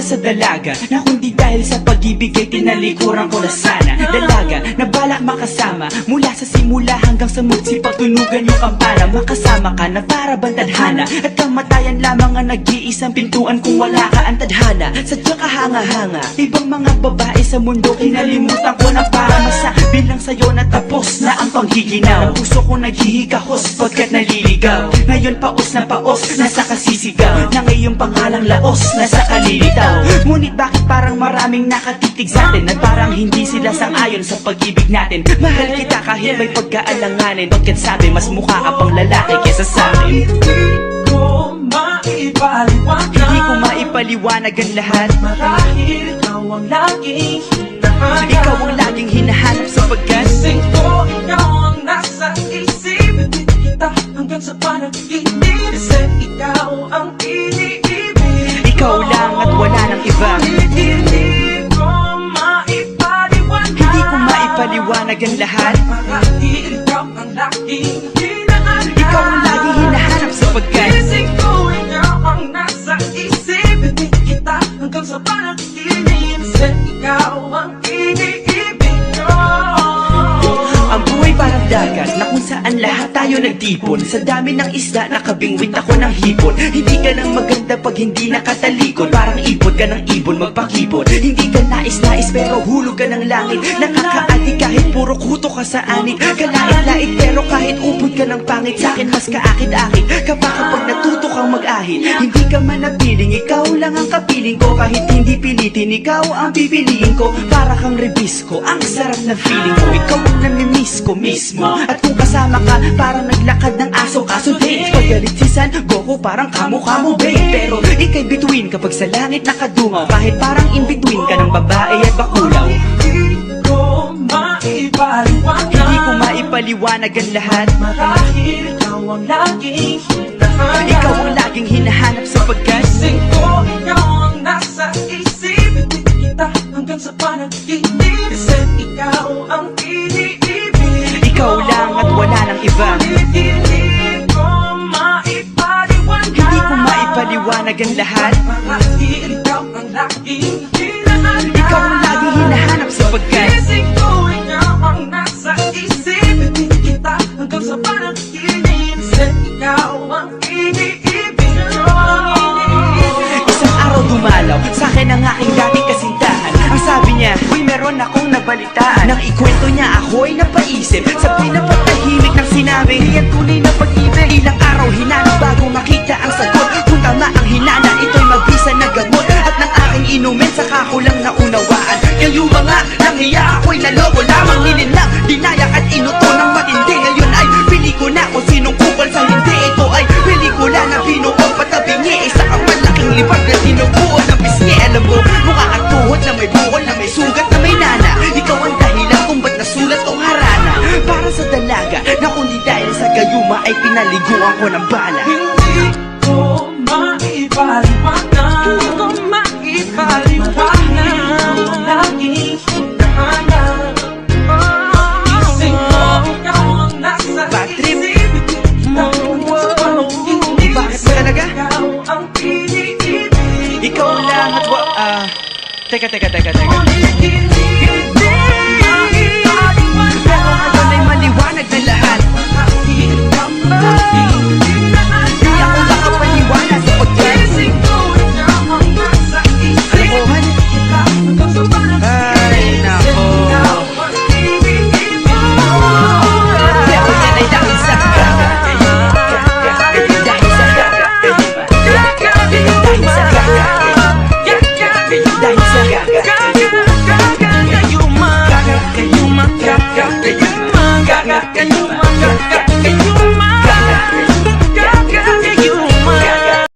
Sa dalaga na kundi dahil sa pag-ibig ay tinalikuran ko na sana. Dalaga na balak makasama mula sa simula hanggang sa magsipagtunugan yung kampana. Makasama ka na para bang tadhana at kamatayan lamang ang nag-iisang pintuan kung wala ka ang tadhana. Sadyang kahanga-hanga ibang mga babae sa mundo kinalimutan ko na para masabi lang sa'yo na tapos na ang panggiginaw. Puso ko naghihikahos pagkat naliligaw. Ngayon paos na paos nasa kasisigaw na ngayong pangalang laos nasa kalilitaw. Ngunit bakit parang maraming nakatitig sa atin at parang hindi sila sang-ayon sa pag-ibig natin. Mahal kita kahit may pagkaalanganin. Bakit sabi mas mukha ka pang lalaki kesa sa akin? Hindi ko maipaliwanag, hindi ko maipaliwanag ang lahat. marahil ikaw ang laging hinahanap. Ikaw ang laging hinahanap sapagkat Gising ko, ikaw ang nasa isip. Ibig kita hanggang sa panaginip. Kasi ikaw ang iniibig. ikaw lang at wala nang iba. Hindi ko maipaliwanag, Hindi ko maipaliwanag ang lahat. marahil ikaw ang laging hinahanap. Ikaw ang laging hinahanap sapagkat Gising ko, ikaw ang nasa isip. Ibig kita hanggang sa panaginip. Kasi ikaw ang iniibig ko. ang buhay parang dagat na kung saan lahat tayo nagtipon. Sa dami ng isda nakabingwit ako ng hipon. Hindi ka nang maganda pag hindi nakatalikod. Parang ipon ka ng ibon magpakipon. Hindi ka nais-nais pero hulog ka ng langit. Nakakaati kahit puro kuto ka sa anit. Kalait-lait pero kahit upod ka ng pangit. Sa'kin mas kaakit-akit kapag natuto kang mag-ahit. Hindi ka man napiling, ikaw lang ang kapiling ko. Kahit hindi pilitin, ikaw ang pipiliin ko. Para kang rebisco, ang sarap na feeling ko. Ikaw ang namimiss ko mismo. At kung kasama ka, parang naglakad ng aso. Kaso di, pagalit si San Goku, parang kamukha mo babe. Pero ika'y bituin kapag sa langit nakadungaw. Kahit parang in-between ka ng babae at bakulaw. Hindi ko maipaliwanag, Hindi ko maipaliwanag ang lahat. marahil ikaw ang laging hinahanap. Ikaw ang laging hinahanap sapagkat Gising ko, ikaw ang nasa isip. Ibig kita hanggang sa panaginip. Kasi ikaw ang iniibig. ikaw lang at wala nang iba. Hindi ko maipaliwanag, Hindi ko maipaliwanag ang lahat. marahil ikaw ang laging hinahanap. Ikaw ang laging hinahanap sapagkat Gising ko, ikaw ang nasa isip. Ibig kita hanggang sa panaginip. Kasi ikaw ang iniibig ko. isang araw dumalaw sa'kin ang aking dating kasintahan. Ang sabi niya, uy meron akong nabalitaan. Nang ikwento niya ako'y napaisip. Sa pinapatahimik ng sinabi, di yan tunay na pag-ibig. Ilang araw hinanap bago makita ang sagot. Kung tama ang hinana, ito'y mabisa na gamot. At ng aking inumin, saka ko lang naunawaan. Kayo mga nanghiya ako'y naloko lamang. Nilinlang, dinayak at inuto ng matindi. Ngayon ay pili ko na kung sinong kupal sa hindi. Ito ay pelikula na binuong patabingi. Isa kang malaking libag na tinubuan ng pisngi. Alam mo, mukha kang tuhod na may bukol, na may sugat, na may nana. Ikaw ang dahilan kung ba't nasulat o harana. Para sa dalaga na kundi dahil sa gayuma ay pinaliguan ko ng bala. Hindi ko maipaliwanag, hindi ko maipaliwanag, laging hinahanap. Gising ko, ikaw ang nasa Bad trip. isip. Hindi Bakit ba talaga? ikaw ang piniibig. Ikaw lang at Teka. Ulit-ulit